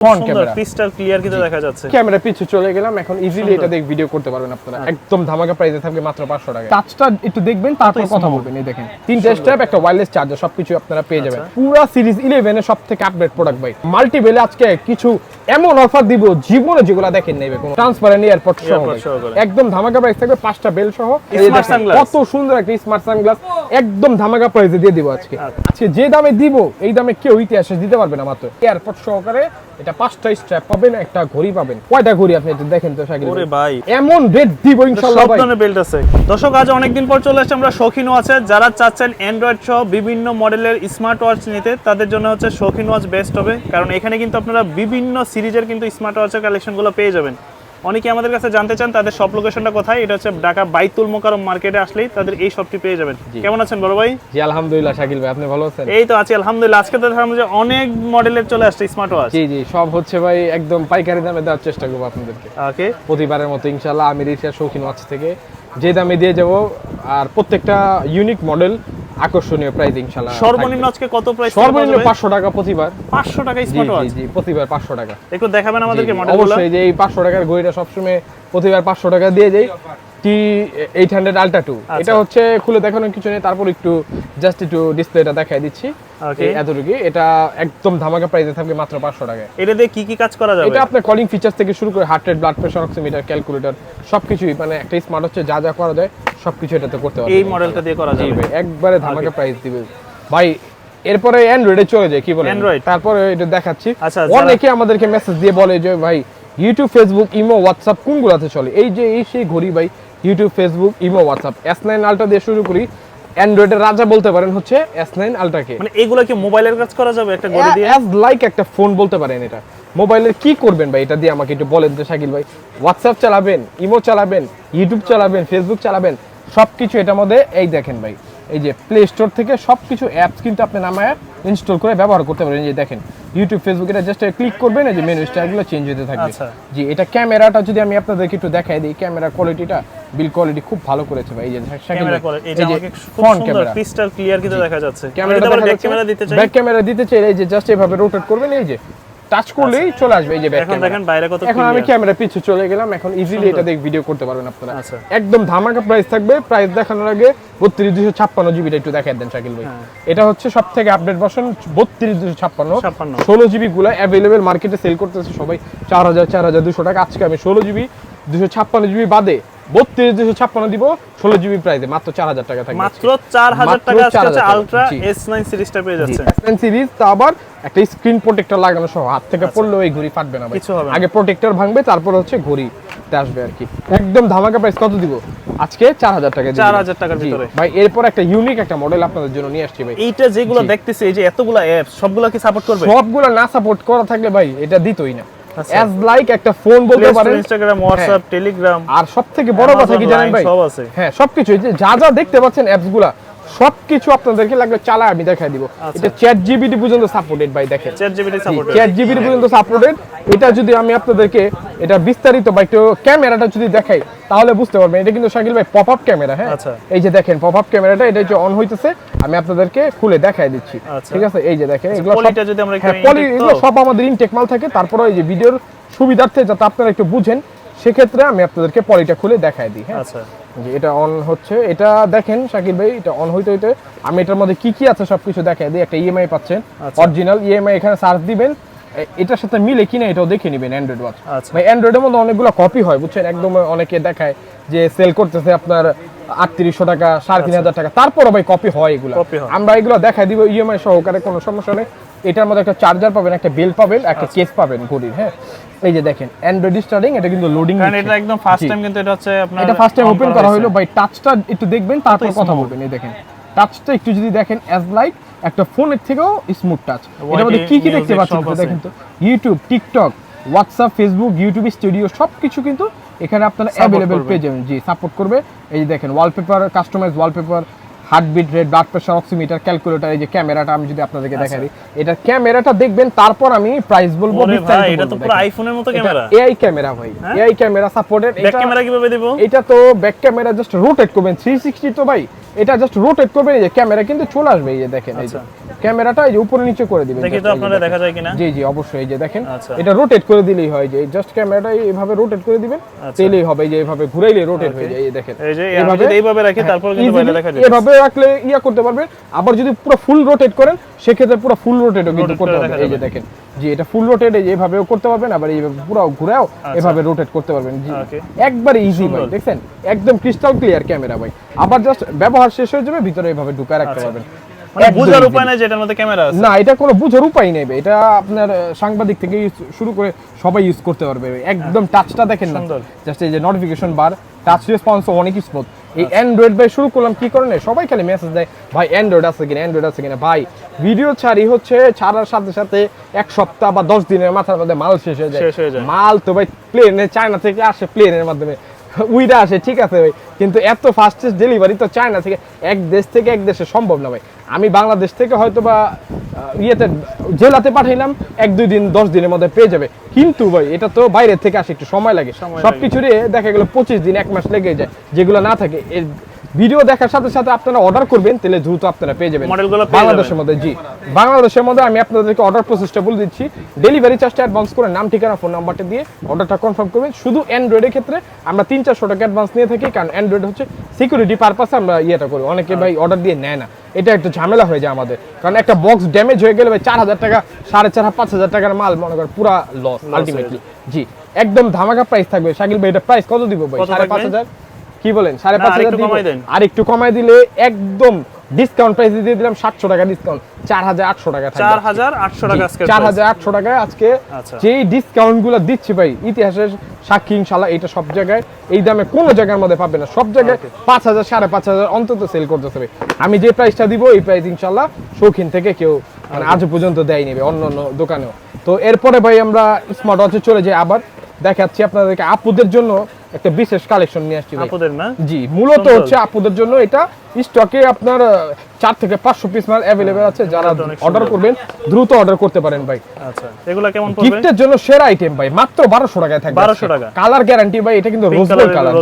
Front camera crystal clear কিন্তু দেখা যাচ্ছে। ক্যামেরা পিছু চলে গেলাম, এখন ইজিলি এটা দিয়ে ভিডিও করতে পারবেন আপনারা। একদম ধামাকা প্রাইসে থাকবে মাত্র 500 টাকা। টাচটা একটু দেখবেন তারপর কথা বলবেন। এই দেখেন তিনটা স্ট্র্যাপ, একটা ওয়্যারলেস চার্জার, সবকিছু আপনারা পেয়ে যাবেন। পুরো সিরিজ 11 এর সবথেকে আপডেট প্রোডাক্ট ভাই। মাল্টিবেলে আজকে কিছু এমন অফার দিব জীবনে যেগুলো দেখেন নাই কোনো ট্রান্সপারেন্ট এয়ারপড সহ একদম ধামাকা প্রাইস থাকবে। 5টা বেল সহ কত সুন্দর একটা স্মার্ট সানগ্লাস একদম ধামাকা প্রাইসে দিয়ে দিব আজকে। আজকে যে দামে দিব এই দামে কেউ ইতিহাসে দিতে পারবে না। মাত্র এয়ারপড সহকারে এটা 5টা স্ট্র্যাপ পাবেন, একটা ঘড়ি পাবেন। কয়টা ঘড়ি আপনি একটু দেখেন তো শাকিল ভাই, এমন রেট দিব ইনশাআল্লাহ ভাই। সব ধরনের বেল্ট আছে। দর্শক আজ অনেকদিন পর চলে আসছে আমরা শৌখিন ওয়াচে। যারা চাচ্ছেন অ্যান্ড্রয়েড সহ বিভিন্ন মডেলের স্মার্ট ওয়াচ নিতে তাদের জন্য হচ্ছে শৌখিন ওয়াচ বেস্ট হবে, কারণ এখানে কিন্তু আপনারা বিভিন্ন সিরিজের কিন্তু স্মার্ট ওয়াচের কালেকশনগুলো পেয়ে যাবেন। অনেকে আমাদের কাছে জানতে চান তাদের শপ লোকেশনটা কোথায়। এটা হচ্ছে ঢাকা বাইতুল মোকাররম মার্কেটে আসলেই তাদের এই শপটি পেয়ে যাবেন। কেমন আছেন বড় ভাই? জি আলহামদুলিল্লাহ শাকিল ভাই, আপনি ভালো আছেন? এই তো আছি আলহামদুলিল্লাহ। আজকে তো দেখলাম যে অনেক মডেলের চলে আসছে স্মার্ট ওয়াচ। জি জি, সব হচ্ছে ভাই একদম পাইকারি দামে দেওয়ার চেষ্টা করব আপনাদেরকে। ওকে, প্রতিবারের মতো ইনশাআল্লাহ আমি রিক্সা শৌখিন ওয়াচ থেকে যে দামে দিয়ে যাব, আর প্রত্যেকটা ইউনিক মডেল আকর্ষণীয় প্রাইস ইনশাআল্লাহ। সর্বনিম্ন আজকে কত প্রাইস? সর্বনিম্ন 500 টাকা প্রতিবার। 500 টাকা স্মার্ট ওয়াচ? জি জি, প্রতিবার 500 টাকা। একটু দেখাবেন আমাদেরকে মডেলগুলো? অবশ্যই, যে এই 500 টাকার ঘড়িটা সবসময় প্রতিবার 500 টাকা দিয়ে যাই। T800 Ultra 2 এটা হচ্ছে খুলে দেখানোর কিছু নেই, তারপর একটু জাস্ট একটু ডিসপ্লেটা দেখাই দিচ্ছি। ওকে, এতটুকু। এটা একদম ধামাকা প্রাইসে থাকবে মাত্র 500 টাকায়। এটা দিয়ে কি কি কাজ করা যাবে? এটা আপনার কলিং ফিচার থেকে শুরু করে heart rate, blood pressure, oximeter, calculator সবকিছুই, মানে একটা স্মার্ট হচ্ছে যা যা করা যায় সবকিছু এটাতে করতে পারবেন। এই মডেলটা দিয়ে করা যাবে একবারে ধামাকা প্রাইস দিবে ভাই। এরপরে অ্যান্ড্রয়েডে চলে যায়, কি বলেন? অ্যান্ড্রয়েড তারপরে এটা দেখাচ্ছি। আচ্ছা, অনেকে আমাদেরকে মেসেজ দিয়ে বলে যে ভাই ইউটিউব, ফেসবুক, ইমো, হোয়াটসঅ্যাপ কোনগুলোতে চলে? এই যে এই সেই ঘড়ি ভাই, YouTube, Facebook, imo, WhatsApp. S9 Ultra দিয়ে শুরু করি। অ্যান্ড্রয়েডের রাজা বলতে পারেন হচ্ছে S9 Ultra কে। মানে এগুলা কি মোবাইলের কাজ করা যাবে একটা ঘড়ি দিয়ে? অ্যাজ লাইক একটা ফোন বলতে পারেন এটা। মোবাইলের কি করবেন ভাই এটা দিয়ে আমাকে একটু বলেন তো শাকিল ভাই। হোয়াটসঅ্যাপ চালাবেন, ইমো চালাবেন, ইউটিউব চালাবেন, ফেসবুক চালাবেন, সবকিছু এটার মধ্যে। এই দেখেন ভাই, এই যে প্লে স্টোর থেকে সবকিছু অ্যাপস কিন্তু আপনি নামায় ইনস্টল করে ব্যবহার করতে পারেন। যে দেখেন ইউটিউব, ফেসবুক, এটা জাস্ট ক্লিক করবেন, এই যে মেনু স্টাইলগুলো চেঞ্জ হতে থাকবে। জি, এটা ক্যামেরাটা যদি আমি আপনাদেরকে একটু দেখাই দিই, ক্যামেরা কোয়ালিটিটা, বিল কোয়ালিটি খুব ভালো করেছে ভাই। এই যে ক্যামেরা কোয়ালিটি, এই যে ফ্রন্ট ক্যামেরা ক্রিস্টাল ক্লিয়ার কিন্তু দেখা যাচ্ছে। ক্যামেরাটা ব্যাক ক্যামেরা দিতে চাই, ব্যাক ক্যামেরা দিতে চাই। এই যে জাস্ট এভাবে রোটেট করবেন, এই যে টাচ করলেই চলে আসবে এই যে ব্যাক ক্যামেরা। দেখেন বাইরে কত। এখন আমি ক্যামেরা পিছু চলে গেলাম, এখন ইজিলি এটা দিয়ে ভিডিও করতে পারবেন আপনারা। একদম ধামাকা প্রাইস থাকবে। প্রাইস দেখানোর আগে 32256 জিবিটা একটু দেখাই দেন শাকিল ভাই। এটা হচ্ছে সবথেকে আপডেট ভার্সন 32256। 16 জিবি গুলো अवेलेबल মার্কেটে সেল করতেছে সবাই 4200 টাকা। আজকে আমি 16 জিবি 256 জিবি বাদে 32256 দিব 16 জিবি প্রাইসে মাত্র 4000 টাকা থাকবে। মাত্র 4000 টাকা আজকে আলট্রা S9 সিরিজটা পেয়ে যাচ্ছে। S9 সিরিজ, তা আবার একটা স্ক্রিন প্রোটেক্টর লাগানো সহ, হাত থেকে পড়লেও এই ঘড়ি ফাটবে না ভাই। আগে প্রোটেক্টর ভাঙবে, তারপর হচ্ছে ঘড়িতে আসবে আর কি। একদম ধামাকা প্রাইস। কত দিব আজকে? 4000 টাকা। 4000 টাকার ভিতরে ভাই। এরপর একটা ইউনিক একটা মডেল আপনাদের জন্য নিয়ে আসছি ভাই। এইটা যেগুলো দেখতেছি, এই যে এতগুলা অ্যাপস সবগুলা কি সাপোর্ট করবে? সবগুলা না সাপোর্ট করা থাকলে ভাই এটা দিতই না। অ্যাজ লাইক একটা ফোন বলতে পারেন, ইনস্টাগ্রাম, হোয়াটসঅ্যাপ, টেলিগ্রাম, আর সবথেকে বড় কথা কি জানেন ভাই? সব আছে। হ্যাঁ, সবকিছু যা যা দেখতে পাচ্ছেন অ্যাপসগুলা সবকিছু আপনাদেরকে লাগলে চালায় আমি দেখাই দিব। এটা ChatGPT পর্যন্ত সাপোর্টেড ভাই। দেখেন ChatGPT পর্যন্ত সাপোর্টেড। এটা যদি আমি আপনাদেরকে এটা বিস্তারিত বা একটু ক্যামেরাটা যদি দেখাই তাহলে বুঝতে পারবেন। এটা কিন্তু শাকিল ভাই পপ আপ ক্যামেরা। হ্যাঁ, এই যে দেখেন পপ আপ ক্যামেরাটা, এটা হচ্ছে অন হইতেছে, আমি আপনাদেরকে খুলে দেখাই দিচ্ছি। ঠিক আছে, এই যে দেখেন এগুলো সব আমাদের ইনটেক মাল থাকে। তারপরে এই যে ভিডিওর সুবিধার্থে যাতে আপনারা একটু বুঝেন সেক্ষেত্রে আমি আপনাদেরকে পলিটা খুলে দেখাই দিই। হ্যাঁ, এটা অন হচ্ছে। এটা দেখেন শাকিল ভাই, এটা অন হইতে হইতে আমি এটার মধ্যে কি কি আছে সবকিছু দেখাই দিই। একটা ইএমআই পাচ্ছেন, অরিজিনাল ইএমআই, এখানে সার্চ দিবেন, এটার সাথে মিলে কিনা এটাও দেখে নেবেন। অ্যান্ড্রয়েড ওয়াচ ভাই, অ্যান্ড্রয়েডের মধ্যে অনেকগুলো কপি হয় বুঝছেন। একদম অনেকে দেখায় যে সেল করতেছে আপনার 3800 টাকা, 3500 টাকা, তারপরও ভাই কপি হয় এগুলো। আমরা এগুলো দেখাই দিব ইএমআই সহকারে, কোনো সমস্যা নেই। এটার মধ্যে একটা চার্জার পাবেন, একটা বেল পাবেন, একটা কেস পাবেন ঘড়ির। হ্যাঁ, এই যে দেখেন অ্যান্ড্রয়েড স্টার্টিং, এটা কিন্তু লোডিং, কারণ এটা একদম ফার্স্ট টাইম, কিন্তু এটা হচ্ছে আপনার এটা ফার্স্ট টাইম ওপেন করা হলো ভাই। টাচটা একটু দেখবেন তারপর কথা বলবেন। এই দেখেন টাচটা একটু যদি দেখেন অ্যাজ লাইক একটা ফোনের থেকেও স্মুথ টাচ। এটার মধ্যে কি কি দেখতে পাচ্ছেন দেখেন তো, YouTube, TikTok, WhatsApp, Facebook, YouTube studio সবকিছু কিন্তু এখানে আপনারা अवेलेबल পেয়ে যাবেন। জি, সাপোর্ট করবে। এই যে দেখেন wallpaper, customize wallpaper, heartbeat rate, blood pressure, oximeter, calculator. এই যে ক্যামেরাটা আমি যদি আপনাদেরকে দেখাই দিই, এটা ক্যামেরাটা দেখবেন, তারপর আমি প্রাইস বলবো। এটা তো পুরো আইফোনের মতো ক্যামেরা, এআই ক্যামেরা ভাই। AI camera supported. Back camera কিভাবে দেব? এটা তো ব্যাক ক্যামেরা জাস্ট রোটেট করবেন 360, তো ভাই এটা জাস্ট রোটেট করবেন, এই যে ক্যামেরা কিন্তু চলে আসবে, এই যে দেখেন এই যে ক্যামেরাটা এই যে উপরে নিচে করে দিবেন। দেখি তো আপনারা দেখা যায় কিনা। জি জি অবশ্যই, এই যে দেখেন এটা রোটেট করে দিলেই হয়, যে জাস্ট ক্যামেরাটা এইভাবে রোটেট করে দিবেন তাহলেই হবে, এই যে এইভাবে ঘুরাইলে রোটেট হয়ে যায়। এই দেখেন এই যে এইভাবে রাখি তারপর কিন্তু বাইরে দেখা যায়, এইভাবে রাখলে ইয়া করতে পারবেন। আবার যদি পুরো ফুল রোটেট করেন সেক্ষেত্রে পুরো ফুল রোটেটও কিন্তু করতে পারবেন। এই যে দেখেন জি এটা ফুল রোটেট, এই যে এইভাবেও করতে পারবেন, আবার এইভাবে পুরো ঘুরাও এভাবে রোটেট করতে পারবেন। জি একবারে ইজি ভাই, দেখছেন একদম ক্রিস্টাল ক্লিয়ার ক্যামেরা ভাই। আবার জাস্ট ব্যবহার শেষ হয়ে যাবে, ভিতরে এইভাবে ঢুকায় রাখতে পারবেন। মানে বুঝার উপায় নাই যেটার মধ্যে ক্যামেরা আছে, না এটা কোনো বুঝার উপায় নেই, এটা আপনার সাংবাদিক থেকে শুরু করে সবাই ইউজ করতে পারবে। একদম টাচটা দেখেন না, জাস্ট এই যে নোটিফিকেশন বার, টাচ রেসপন্স অনেক স্মুথ। এই অ্যান্ড্রয়েড ভাই শুরু করলাম কি করে, সবাই খালি মেসেজ দেয় ভাই অ্যান্ড্রয়েড আছে কিনা, অ্যান্ড্রয়েড আছে কিনা। ভাই ভিডিও ছাড়ি হচ্ছে ছাড়ার সাথে সাথে 1 সপ্তাহ বা 10 দিনের মাথার মধ্যে মাল শেষ হয়ে যায়। মাল তো ভাই প্লেনে চায়না থেকে আসে, প্লেনের মাধ্যমে উইরা আসে, ঠিক আছে ভাই, কিন্তু এত ফাস্টেস্ট ডেলিভারি তো চায়না থেকে এক দেশ থেকে এক দেশে সম্ভব না ভাই। আমি বাংলাদেশ থেকে হয়তো বা ইয়েতে জেলাতে পাঠাইলাম 1-2 দিন 10 দিনের মধ্যে পেয়ে যাবে, কিন্তু ভাই এটা তো বাইরে থেকে আসে, একটু সময় লাগে। সবকিছুরই দেখা গেল 25 দিন 1 মাস লেগে যায়, যেগুলো না থাকে। ভিডিও দেখার সাথে সাথে আপনারা অর্ডার করবেন, তাহলে দ্রুত আপনারা পেয়ে যাবেন বাংলাদেশের মধ্যে। জি বাংলাদেশের মধ্যে আমি আপনাদেরকে অর্ডার প্রসেসটা বলে দিচ্ছি। ডেলিভারি চার্জটা অ্যাডভান্স করে নাম ঠিকানা ফোন নাম্বারটা দিয়ে অর্ডারটা কনফার্ম করবেন। শুধু অ্যান্ড্রয়েডের ক্ষেত্রে আমরা 300-400 টাকা অ্যাডভান্স নিয়ে থাকি, কারণ অ্যান্ড্রয়েড হচ্ছে সিকিউরিটি পারপাসে আমরা ইয়েটা করি। অনেকে ভাই অর্ডার দিয়ে নেয় না, এটা একটা ঝামেলা হয়ে যায় আমাদের, কারণ একটা বক্স ড্যামেজ হয়ে গেলে ভাই 4000 টাকা 4,500 টাকার মাল মনে করেন পুরা লস আলটিমেটলি। জি একদম ধামাকা প্রাইস থাকবে। শাকিল ভাই এটা প্রাইস কত দিব ভাই? 5,500 কি বলেন? 5,500 আর একটু কমাই দিলে একদম ডিসকাউন্ট প্রাইসে দিয়ে দিলাম 700 টাকা ডিসকাউন্ট, 4,800 টাকা থাকবে। 4,800 টাকা আজকে 4,800 টাকায় আজকে যেই ডিসকাউন্টগুলো দিচ্ছি ভাই, ইতিহাসের সাক্ষী ইনশাআল্লাহ। এটা সব জায়গায় এই দামে কোনো জায়গার মধ্যে পাবে না, সব জায়গায় 5,000 5,500 অন্তত সেল করতেছে ভাই। আমি যে প্রাইসটা দিব এই প্রাইস ইনশাআল্লাহ শৌখিন থেকে কেউ মানে আজ পর্যন্ত দেয় নেবে অন্য অন্য দোকানেও। তো এরপরে ভাই আমরা স্মার্ট ওয়াচে চলে যাই। আবার দেখাচ্ছি আপনাদেরকে আপুদের জন্য একটা বিশেষ কালেকশন নিয়ে আসছি ভাই। আপুদের না? জি মূলত হচ্ছে আপুদের জন্য। এটা স্টকে আপনার 4 থেকে 500 পিস মাল अवेलेबल আছে, যারা অর্ডার করবেন দ্রুত অর্ডার করতে পারেন ভাই। আচ্ছা এগুলা কেমন পড়বে? গিফটের জন্য সেরা আইটেম ভাই, মাত্র 1200 টাকায় থাকবে। 1200 টাকা কালার গ্যারান্টি ভাই, এটা কিন্তু rose gold colour.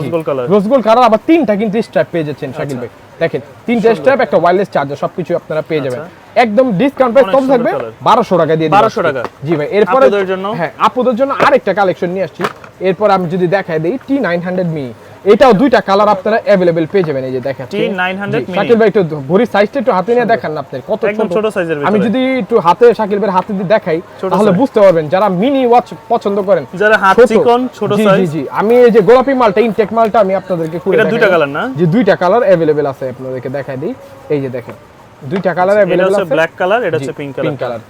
Rose gold colour আবার 3টা কিন্তু স্ট্র্যাপ পেয়ে যাচ্ছেন শাকিল ভাই। দেখেন 3টা স্ট্র্যাপ, একটা ওয়্যারলেস চার্জার, সবকিছু আপনারা পেয়ে যাবেন। একদম ডিসকাউন্ট প্রাইস কত থাকবে? 1200 টাকা দিয়ে দিবেন। 1200 টাকা জি ভাই। এরপর আপুদের জন্য, হ্যাঁ আপুদের জন্য আরেকটা কালেকশন নিয়ে আসছি। এরপর আমি যদি দেখাই দেই T900 মিনি, এটাও 2টা কালার আপনারা अवेलेबल পেয়ে যাবেন। এই যে দেখেন T900 মিনি। শাকিল ভাই একটু ঘড়ির সাইজটা একটু হাতে নিয়ে দেখান না, আপনি কত ছোট সাইজের ভিতরে। আমি যদি একটু হাতে শাকিল ভাইয়ের হাতে দিয়ে দেখাই তাহলে বুঝতে পারবেন, যারা মিনি ওয়াচ পছন্দ করেন, যারা হাত চিকন ছোট সাইজ। জি জি আমি এই যে গোলাপি মালটা, ইনটেক মালটা আমি আপনাদেরকে খুলে দেখাই। এটা 2টা কালার না? জি 2টা কালার अवेलेबल আছে, আপনাদেরকে দেখাই দেই। এই যে দেখেন 2টা কালার अवेलेबल আছে, ব্ল্যাক কালার, এটা হচ্ছে পিঙ্ক কালার।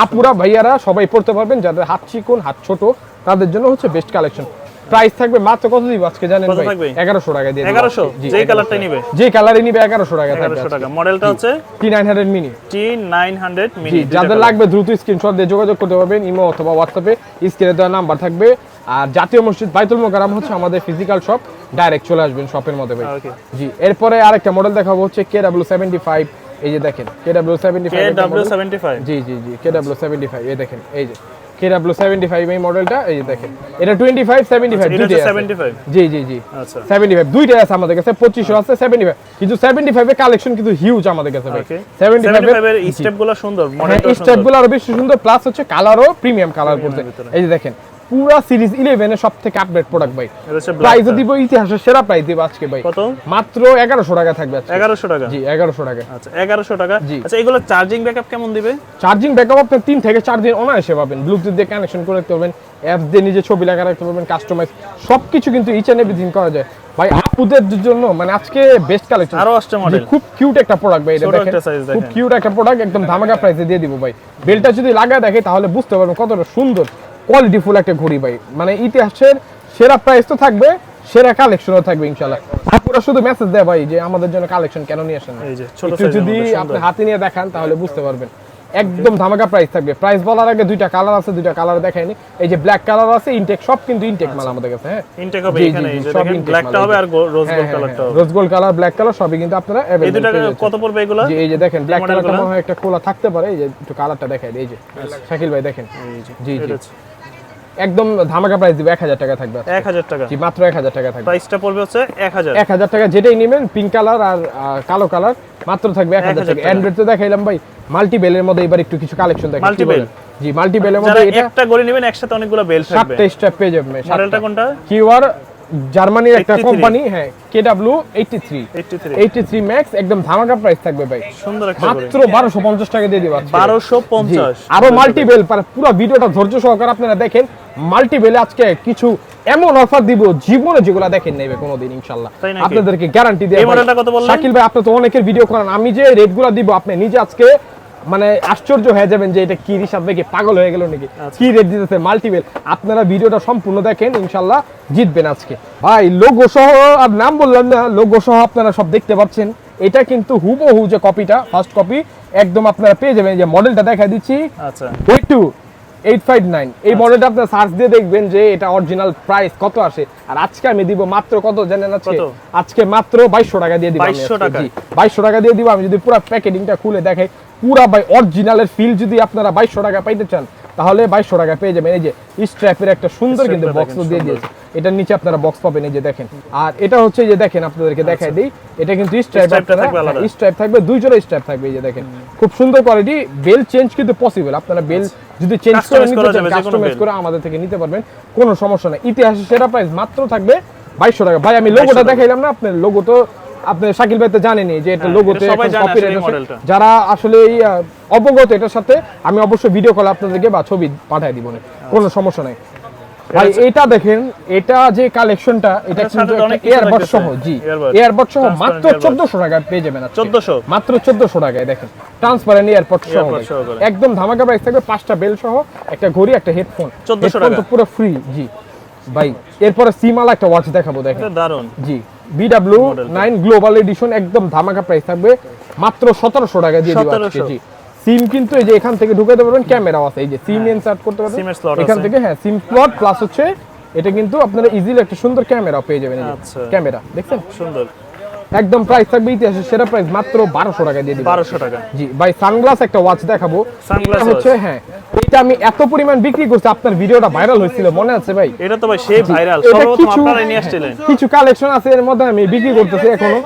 আপুরা ভাইয়ারা সবাই পড়তে পারবেন, যাদের হাত চিকন হাত ছোট তাদের জন্য হচ্ছে বেস্ট কালেকশন। প্রাইস থাকবে মাত্র কত দিব আজকে জানেন ভাই? 1100 টাকা দিয়ে 1100 যেই কালারটা নিবে, যে কালারই নিবে 1100 টাকা থাকবে। 1100 টাকা। মডেলটা হচ্ছে T900 মিনি। T900 mini. যাদের লাগবে দ্রুত স্ক্রিনশট দিয়ে যোগাযোগ করতে পারবেন, ইমো অথবা হোয়াটসঅ্যাপে স্ক্রিনে দেওয়া নাম্বার থাকবে। আর জাতীয় মসজিদ বাইতুল মোকাররম হচ্ছে আমাদের ফিজিক্যাল শপ, ডাইরেক্ট চলে আসবেন শপের মধ্যে ভাই। জি এরপরে আরেকটা মডেল দেখাবো হচ্ছে KW75। এই যে দেখেন KW75। জি জি জি KW75। এই দেখেন এই যে KW75 এই মডেলটা, এই যে দেখেন এটা 25 75 দুইটাই আছে। 75 জি জি জি আচ্ছা 75 দুইটাই আছে আমাদের কাছে, 2500 আছে 75, কিন্তু 75 এর কালেকশন কিন্তু হিউজ আমাদের কাছে ভাই। 75 এর স্টেপগুলো সুন্দর, মডেলটা সুন্দর, স্টেপগুলো আরো বেশি সুন্দর, প্লাস হচ্ছে কালারও প্রিমিয়াম কালার করতে। এই যে দেখেন পুরা সিরিজ 11 এর সবথেকে আপডেট প্রোডাক্ট ভাই। প্রাইস দিব ইতিহাসের সেরা প্রাইস দিব আজকে ভাই। কত? মাত্র 1100 টাকা থাকবে আজকে। 1100 টাকা? জি 1100 টাকা। আচ্ছা 1100 টাকা। আচ্ছা এগুলো চার্জিং ব্যাকআপ কেমন দিবে? চার্জিং ব্যাকআপ আপনি 3 থেকে 4 দিন অনায়াসে পাবেন। ব্লুটুথ দিয়ে কানেকশন করে রাখতে পারবেন, অ্যাপস দিয়ে নিজে ছবি লাগা রাখতে পারবেন, কাস্টমাইজ সবকিছু কিন্তু ইচ এন্ড এভরিথিং করা যায় ভাই। আপুদের জন্য মানে আজকে বেস্ট কালেকশন, আরো আসছে মডেল। খুব কিউট একটা প্রোডাক্ট ভাই, এটা দেখেন খুব কিউট একটা প্রোডাক্ট, একদম ধামাকা প্রাইসে দিয়ে দিব ভাই। বেলটা যদি লাগায় দেখে তাহলে বুঝতে পারবেন কতটা সুন্দর কোয়ালিটিফুল একটা ঘড়ি ভাই। মানে ইতিহাসের সেরা প্রাইস তো থাকবে, সেরা কালেকশনও থাকবে ইনশাআল্লাহ। আপুরা শুধু মেসেজ দেয় ভাই যে আমাদের জন্য কালেকশন কেন নিয়ে আসেন না, একটু যদি আপনি হাতে নিয়ে দেখান তাহলে বুঝতে পারবেন। একদম ধামাকা প্রাইস থাকবে। প্রাইস বলার আগে 2টা কালার আছে, 2টা কালার দেখাইনি। এই যে ব্ল্যাক কালার আছে, ইনটেক, সব কিন্তু ইনটেক মাল আমাদের কাছে। হ্যাঁ ইনটেক হবে এখানে, এই যে দেখেন ব্ল্যাকটা হবে আর রোজ গোল্ড কালারটা হবে। Rose gold colour, black colour সবই কিন্তু আপনারা अवेलेबल। এই দুটো কত পড়বে এগুলো? জি এই যে দেখেন ব্ল্যাক কালারটা মনে হয় একটা খোলা থাকতে পারে, এই যে একটু কালারটা দেখাই দেই। এই যে শাকিল ভাই দেখেন, জি জি একদম ধামাকা প্রাইস দিব 1000 টাকা থাকবে 1000 টাকা জি মাত্র 1000 টাকা থাকবে প্রাইসটা পড়বে হচ্ছে 1000 1000 টাকা যেটাই নেবেন পিঙ্ক কালার আর কালো কালার মাত্র থাকবে 1000 টাকা অ্যান্ড্রয়েড তো দেখাইলাম ভাই মাল্টি বেলের মধ্যে এবার একটু কিছু কালেকশন দেখাই মাল্টি বেল জি মাল্টি বেলের মধ্যে এটা একটা গড়ি নেবেন একসাথে অনেকগুলো বেল থাকবে 7টা স্ট্র্যাপ পেয়ে যাবেন মডেলটা কোনটা কিউআর জার্মানির একটা 83 কোম্পানি হ্যাঁ কেডব্লিউ 83 ম্যাক্স একদম ধামাকা প্রাইস থাকবে ভাই সুন্দর একটা মাত্র 1250 টাকা দিয়ে দিব 1250 আরো মাল্টি বেল পুরো ভিডিওটা ধৈর্য সহকারে আপনারা দেখেন মাল্টি বেলে আজকে কিছু এমন অফার দিব জীবনে যেগুলো দেখেন নেবে কোনোদিন ইনশাআল্লাহ আপনাদেরকে গ্যারান্টি দেব এই মডেলটা কত বললেন শাকিল ভাই আপনি তো অনেকের ভিডিও করেন আমি যে রেটগুলো দিব আপনি নিজে আজকে মানে আশ্চর্য হয়ে যাবেন যে এটা কি রিসাব ভাই কি পাগল হয়ে গেল নাকি কি রেট দিতেছে মাল্টিবেল আপনারা ভিডিওটা সম্পূর্ণ দেখেন ইনশাআল্লাহ জিতবেন আজকে ভাই লোগো সহ আর নাম বললাম না লোগো সহ আপনারা সব দেখতে পাচ্ছেন এটা কিন্তু হুবহু যে কপিটা ফার্স্ট কপি একদম আপনারা পেয়ে যাবেন যে মডেলটা দেখাই দিচ্ছি আচ্ছা 82859 এই মডেলটা আপনারা সার্চ দিয়ে দেখবেন যে এটা অরিজিনাল প্রাইস কত আসে আর আজকে আমি দিব মাত্র কত জানেন আজকে মাত্র 2200 টাকা দিয়ে দিব 2200 টাকা 2200 টাকা দিয়ে দিব আমি যদি পুরো প্যাকেটিংটা খুলে দেখাই পুরা ভাই অরিজিনালের ফিল যদি আপনারা 2200 টাকা পাইতে চান তাহলে 2200 টাকা পেয়ে যাবেন এই যে স্ট্র্যাপের একটা সুন্দর কিন্তু বক্স দিয়ে দিয়েছে এটার নিচে আপনারা বক্স পাবেন এই যে দেখেন আর এটা হচ্ছে যে দেখেন আপনাদেরকে দেখাই দেই এটা কিন্তু স্ট্র্যাপ থাকবে দুই জোড়া স্ট্র্যাপ থাকবে এই যে দেখেন খুব সুন্দর কোয়ালিটি বেল চেঞ্জ কিন্তু পসিবল আপনারা বেল যদি চেঞ্জ করে নিতে চান কাস্টমাইজ করে আমাদের থেকে নিতে পারবেন কোনো সমস্যা নাই ইতিহাসে সেরা প্রাইস মাত্র থাকবে 2200 টাকা ভাই আমি লোগোটা দেখাইলাম না আপনার লোগো তো আপনি শাকিল ভাই তো জানেনই যে এটা লোগোতে একটা কপিরাইট আছে যারা আসলে অবগত এটার সাথে আমি অবশ্যই ভিডিও কল আপনাদেরকে বা ছবি পাঠিয়ে দিব কোনো সমস্যা নাই ভাই এটা দেখেন এটা যে কালেকশনটা এটা কিন্তু একটা এয়ারবাড সহ জি এয়ারবাড সহ মাত্র 1400 টাকা পেয়ে যাবেন 1400 মাত্র 1400 টাকায় দেখেন ট্রান্সপারেন্ট এয়ারবাড সহ একদম ধামাকা প্রাইস থাকবে 5টা বেল সহ একটা ঘড়ি একটা হেডফোন 1400 টাকা পুরো ফ্রি জি ভাই এরপরে সিমালা একটা ওয়াচ দেখাবো দেখেন দারুন জি BW9 গ্লোবাল এডিশন একদম ধামাকা প্রাইস থাকবে মাত্র 1700 টাকা দিয়ে দিব আজকে জি সিম কিন্তু এই যে এখান থেকে ঢুকাতে পারবেন ক্যামেরাও আছে এই যে সিম ইনসার্ট করতে পারবেন এখান থেকে হ্যাঁ সিম স্লট প্লাস হচ্ছে এটা কিন্তু আপনারা ইজিলি একটা সুন্দর ক্যামেরা পেয়ে যাবেন এই যে ক্যামেরা দেখছেন সুন্দর একদম প্রাইস থাকবে ইতিহাসের সেরা প্রাইস মাত্র 1200 টাকা দিয়ে দিব 1200 টাকা জি ভাই সানগ্লাস একটা ওয়াচ দেখাবো সানগ্লাস হচ্ছে হ্যাঁ এটা আমি এত পরিমাণ বিক্রি করছি আপনার ভিডিওটা ভাইরাল হয়েছিল মনে আছে ভাই এটা তো ভাই সেই ভাইরাল সর্বপ্রথম আপনারাই নিয়ে আসছিলেন কিছু কালেকশন আছে এর মধ্যে আমি বিক্রি করতেছি এখনো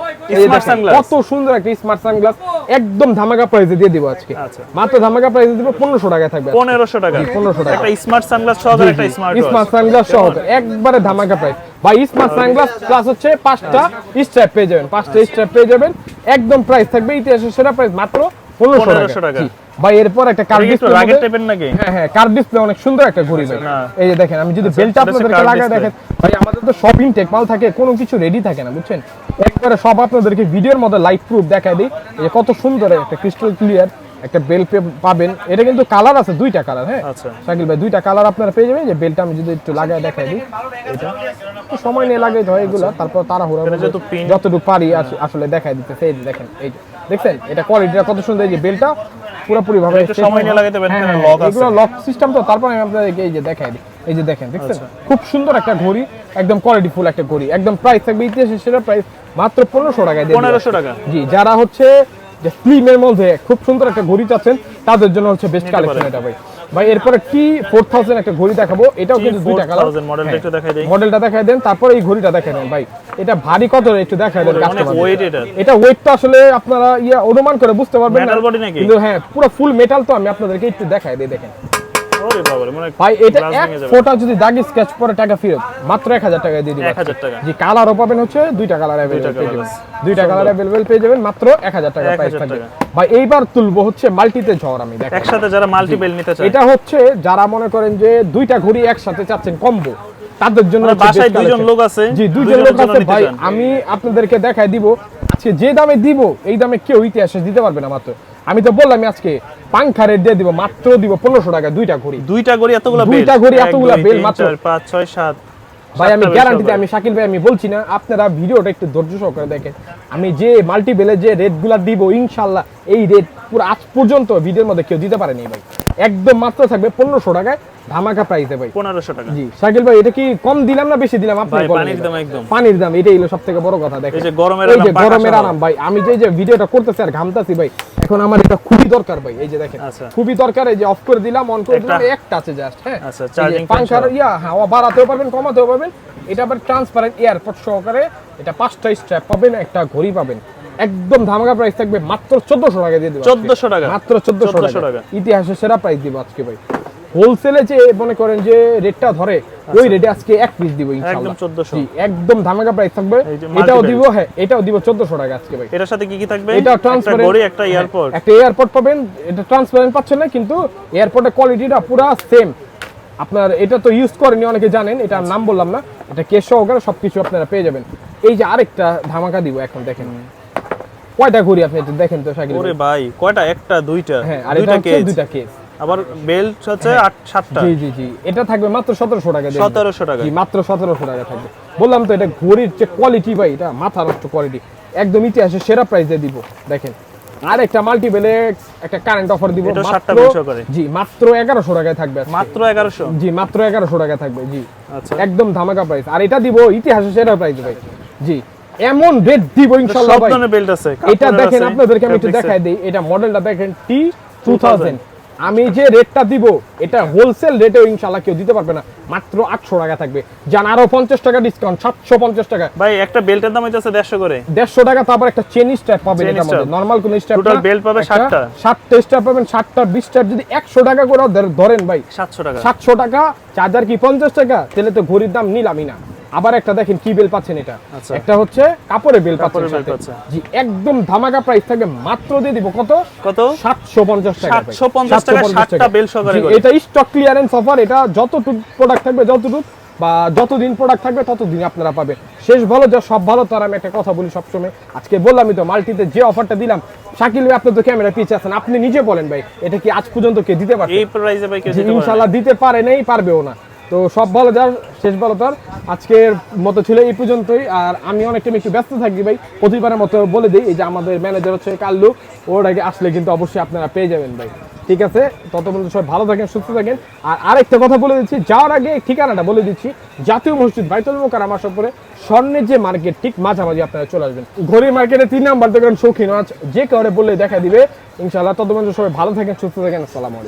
কত সুন্দর একটা স্মার্ট সানগ্লাস একদম ধামাকা প্রাইসে দিয়ে দিব আজকে মাত্র ধামাকা প্রাইসে দিব 1500 টাকা থাকবে 1500 টাকা 1500 টাকা একটা স্মার্ট সানগ্লাস সহ একটা স্মার্ট সানগ্লাস সহ একবারে ধামাকা প্রাইস ভাই স্মার্ট সানগ্লাস প্লাস হচ্ছে 5টা স্ট্র্যাপ পেয়ে যাবেন 5টা স্ট্র্যাপ পেয়ে যাবেন একদম প্রাইস থাকবে ইতিহাসের সেরা প্রাইস মাত্র 1500 টাকা ভাই এরপর একটা কার্ড ডিসপ্লে রাগের টাইপের নাকি হ্যাঁ কার্ড ডিসপ্লে অনেক সুন্দর একটা ঘড়ি ভাই এই যে দেখেন আমি যদি বেলটা আপনাদেরকে লাগায় দেখেন ভাই আমাদের তো শপিং টেক মাল থাকে কোনো কিছু রেডি থাকে না বুঝছেন একবারে সব আপনাদেরকে ভিডিওর মধ্যে লাইভ প্রুফ দেখায় দিই এই যে কত সুন্দর একটা ক্রিস্টাল ক্লিয়ার একটা বেল পাবেন এটা কিন্তু কালার আছে দুইটা কালার হ্যাঁ শাকিল ভাই দুইটা কালার আপনারা পেয়ে যাবেন যে বেলটা আমি যদি একটু লাগায় দেখাই দিই এটা সময় নিয়ে লাগাইতে হয় এগুলো তারপর তাড়াহুড়া যতটুকু পারি আসলে দেখাই দিতেছে এই যে দেখেন এই দেখছেন এটা কোয়ালিটিটা কত সুন্দর এই যে বেলটা পুরোপুরি ভাবে সময় নিয়ে লাগাইতে পারেন লক আছে এগুলো লক সিস্টেম তো তারপর আমি আপনাদেরকে এই যে দেখাই দিই এই যে দেখেন দেখছেন খুব সুন্দর একটা ঘড়ি একদম কোয়ালিটি ফুল একটা ঘড়ি একদম প্রাইস থাকবে ইতিহাসের সেরা প্রাইস মাত্র 1500 টাকায় দিয়ে 1500 টাকা জি যারা হচ্ছে যে স্লিমের মধ্যে খুব সুন্দর একটা ঘড়ি চাচ্ছেন তাদের জন্য হচ্ছে বেস্ট কালেকশন এটা ভাই এরপরে T4000 একটা ঘড়ি দেখাবো এটাও কিন্তু দুইটা কালার মডেলটা একটু দেখাই দেই মডেলটা দেখাই দেন তারপর এই ঘড়িটা দেখাই দেন ভাই এটা ভারী কত একটু দেখাই দেন কাস্টমার ওয়েট এটা ওয়েটটা আসলে আপনারা অনুমান করে বুঝতে পারবেন না কিন্তু হ্যাঁ পুরো ফুল মেটাল তো আমি আপনাদেরকে একটু দেখাই দেই দেখেন ওরে বাবা রে মানে ভাই এটা এক ফোঁটা যদি দাগি স্কেচ পরে টাকা ফেরত মাত্র 1000 টাকা দিয়ে দিব 1000 টাকা জি কালারও পাবেন হচ্ছে দুইটা কালার अवेलेबल পেয়ে যাবেন দুইটা কালার अवेलेबल পেয়ে যাবেন মাত্র 1000 টাকা প্রাইস থাকবে ভাই এইবার তুলবো হচ্ছে মাল্টিতে ঝড় আমি দেখেন একসাথে যারা মাল্টি বেল নিতে চায় এটা হচ্ছে যারা মনে করেন যে দুইটা ঘড়ি একসাথে চাচ্ছেন কম্বো তাদের জন্য বাসায় দুইজন লোক আছে জি দুইজন লোক আছে ভাই আমি আপনাদেরকে দেখাই দিব আজকে যে দামে দিব এই দামে কেউ ইতিহাসে দিতে পারবে না মাত্র আমি তো বললাম আজকে পাংখা রেট দিয়ে দিব মাত্র দিব 1500 টাকা দুইটা ঘড়ি এতগুলা বেল মাত্র 4 5 6 7 ভাই আমি গ্যারান্টিতে আমি শাকিল ভাই আমি বলছি না আপনারা ভিডিওটা একটু ধৈর্য সহকারে দেখেন আমি যে মাল্টি বেলে যে রেটগুলো দিব ইনশাআল্লাহ এই রেট পুরো আজ পর্যন্ত ভিডিওর মধ্যে কেউ দিতে পারেনি ভাই একদম মাত্র থাকবে 1500 টাকায় ধামাকা প্রাইসে ভাই। 1500 টাকা। জি শাকিল ভাই, এটা কি কম দিলাম না বেশি দিলাম আপনি ভাই বলেন। পানির দাম একদম পানির দাম, এটাই হলো সবথেকে বড় কথা। দেখেন এই যে গরমের এই আরাম, যে গরমের আরাম ভাই, আমি যে ভিডিওটা করতেছি আর ঘামতাছি ভাই, এখন আমার এটা খুবই দরকার ভাই। এই যে দেখেন আচ্ছা। খুবই দরকার। এই যে অফ করে দিলাম, অন করে দিলাম, একটা আছে জাস্ট। হ্যাঁ আচ্ছা, চার্জিং পাংখার হাওয়া বাড়াতেও পারবেন, কমাতেও পারবেন। এটা আবার ট্রান্সপারেন্ট এয়ারপড সহকারে। এটা 5টা স্ট্র্যাপ পাবেন, একটা ঘড়ি পাবেন। একদম ধামাকা প্রাইস থাকবে মাত্র 1400 টাকা দিয়ে দেব। 1400 টাকা, মাত্র 1400 টাকা। ইতিহাসের সেরা প্রাইস দিব আজকে ভাই। হোলসেলে যে মনে করেন যে রেটটা ধরে ওই রেটে আজকে এক পিস দিব ইনশাআল্লাহ। একদম 1400। জি একদম ধামাকা প্রাইস থাকবে। এটাও দিব, হ্যাঁ এটাও দিব 1400 টাকা আজকে ভাই। এটার সাথে কি কি থাকবে? এটা ট্রান্সপারেন্ট ঘড়ি, একটা এয়ারপড। একটা এয়ারপড পাবেন। এটা ট্রান্সপারেন্ট পাচ্ছেন না, কিন্তু এয়ারপডের কোয়ালিটিটা পুরো সেম। আপনার এটা তো ইউজ করেনি, অনেকে জানেন, এটা নাম বললাম না। এটা কেস সহকারে সবকিছু আপনারা পেয়ে যাবেন। এই যে আরেকটা ধামাকা দিব এখন, দেখেন কয়টা ঘড়ি আপনি একটু দেখেন তো শাকিল। ওরে ভাই কয়টা? একটা দুইটা? হ্যাঁ আর এটা হচ্ছে দুইটা কেস। আবার বেল্ট হচ্ছে 7টা। জি জি জি, এটা থাকবে মাত্র 1700 টাকা। 1700 টাকা। জি মাত্র 1700 টাকা থাকবে। বললাম তো এটা ঘড়ির যে কোয়ালিটি ভাই, এটা মাথা নষ্ট কোয়ালিটি, একদম ইতিহাসের সেরা প্রাইসে দিব। দেখেন আর একটা মাল্টিপেলে একটা কারেন্ট অফার দিব এটা 7টা মাত্র। বেল্ট করে। জি মাত্র 1100 টাকায় থাকবে আজকে। মাত্র 1100? জি মাত্র 1100 টাকা থাকবে। জি আচ্ছা, একদম ধামাকা প্রাইস। আর এটা দিব ইতিহাসের সেরা প্রাইস ভাই। জি এমন রেট দিব ইনশাআল্লাহ সব ভাই। ধরনের বেল্ট আছে। এটা দেখেন আপনাদেরকে আমি একটু দেখাই দেই। এটা মডেলটা দেখেন T2000। আমি যে রেটটা দিব এটা হোলসেল রেটেও ইনশাআল্লাহ কেউ দিতে পারবে না। মাত্র 800 টাকা থাকবে। জান আরো 50 টাকা ডিসকাউন্ট, 750 টাকা ভাই। একটা বেল্টের দাম হইতাছে 150 করে। 150 টাকা। তারপর একটা চেন স্ট্র্যাপ পাবেন, এটার মধ্যে নরমাল কোন স্ট্র্যাপ না। টোটাল বেল্ট পাবে 7টা। 7টা স্ট্র্যাপ পাবেন, 7টা 20 স্ট্র্যাপ। যদি 100 টাকা করে ধরেন ভাই, 700 টাকা। 700 টাকা। চার্জার কি 50 টাকা? তাহলে তো ঘড়ির দাম নিলামই না। আবার একটা দেখেন কি বেল পাচ্ছেন, এটা একটা হচ্ছে কাপড়ের বেল পাচ্ছেন সাথে। জি একদম ধামাকা প্রাইস থাকবে। মাত্র দিয়ে দিব কত? 750 টাকা। 750 টাকা 7টা বেল সহকারে। এটা স্টক ক্লিয়ারেন্স অফার। এটা যতটুকু প্রোডাক্ট থাকবে, যতটুকু বা যতদিন প্রোডাক্ট থাকবে ততদিন আপনারা পাবেন। শেষ ভালো যা সব ভালো। তার আমি একটা কথা বলি সবসময়, আজকে বললামই তো মাল্টিতে যে অফারটা দিলাম, শাকিল ভাই আপনি তো ক্যামেরা পিছে আছেন, আপনি নিজে বলেন ভাই এটা কি আজ পর্যন্ত কে দিতে পারে? এই প্রাইসে ভাই কেউ দিতে পারে না। ইনশাআল্লাহ দিতে পারে নাই, পারবেও না। তো সব ভালো যার শেষ ভালো তার। আজকের মতো ছিল এই পর্যন্তই। আর আমি অনেক টাইম একটু ব্যস্ত থাকি ভাই, প্রতিবারের মতো বলে দিই। এই যে আমাদের ম্যানেজার হচ্ছে কাল্লু, ওর আগে আসলে কিন্তু অবশ্যই আপনারা পেয়ে যাবেন ভাই। ঠিক আছে, তত পর্যন্ত সবাই ভালো থাকেন, সুস্থ থাকেন। আর আরেকটা কথা বলে দিচ্ছি, যাওয়ার আগে ঠিকানাটা বলে দিচ্ছি। জাতীয় মসজিদ বাইতুল মোকাররমার সামনে স্বর্ণের যে মার্কেট, ঠিক মাঝামাঝি আপনারা চলে আসবেন। ঘড়ির মার্কেটে 3 নাম্বার দোকান শৌখিন আজ, যে কাউরে বললে দেখা দিবে ইনশাআল্লাহ। তত পর্যন্ত সবাই ভালো থাকেন, সুস্থ থাকেন। আসসালামু আলাইকুম।